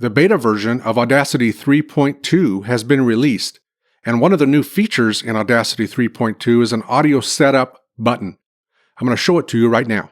The beta version of Audacity 3.2 has been released, and one of the new features in Audacity 3.2 is an audio setup button. I'm going to show it to you right now.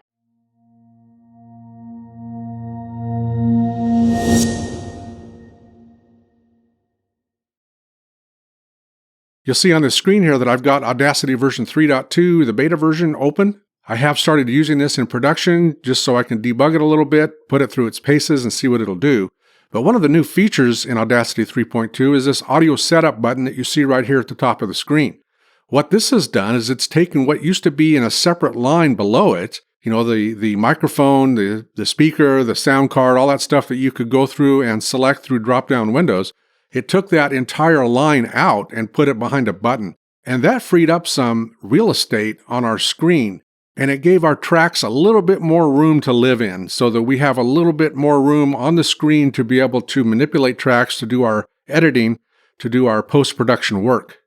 You'll see on the screen here that I've got Audacity version 3.2, the beta version, open. I have started using this in production just so I can debug it a little bit, put it through its paces and see what it'll do. But one of the new features in Audacity 3.2 is this audio setup button that you see right here at the top of the screen. What this has done is it's taken what used to be in a separate line below it, the microphone, the speaker, the sound card, all that stuff that you could go through and select through drop-down windows. It took that entire line out and put it behind a button. And that freed up some real estate on our screen. And it gave our tracks a little bit more room to live in so that we have a little bit more room on the screen to be able to manipulate tracks, to do our editing, to do our post-production work.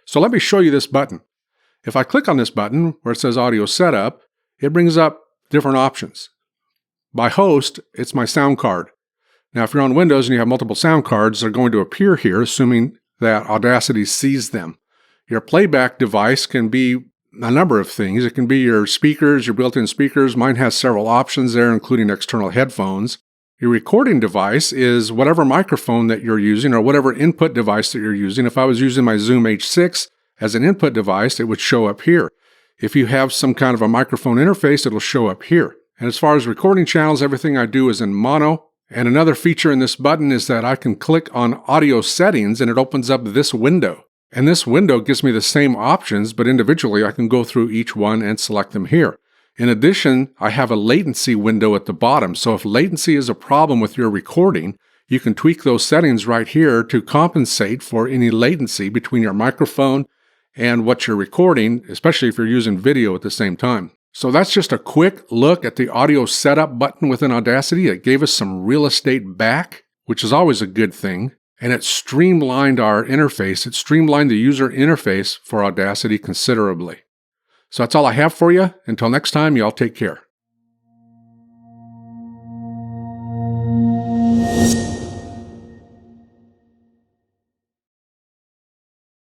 So let me show you this button. If I click on this button where it says Audio Setup, it brings up different options. By host, it's my sound card. Now, if you're on Windows and you have multiple sound cards, they're going to appear here, assuming that Audacity sees them. Your playback device can be a number of things. It can be your speakers, your built-in speakers. Mine has several options there, including external headphones. Your recording device is whatever microphone that you're using or whatever input device that you're using. If I was using my Zoom H6 as an input device, it would show up here. If you have some kind of a microphone interface, it'll show up here. And as far as recording channels, everything I do is in mono. And another feature in this button is that I can click on audio settings and it opens up this window. And this window gives me the same options, but individually I can go through each one and select them here. In addition, I have a latency window at the bottom. So if latency is a problem with your recording, you can tweak those settings right here to compensate for any latency between your microphone and what you're recording, especially if you're using video at the same time. So that's just a quick look at the audio setup button within Audacity. It gave us some real estate back, which is always a good thing. And it streamlined our interface. It streamlined the user interface for Audacity considerably. So that's all I have for you. Until next time, y'all take care.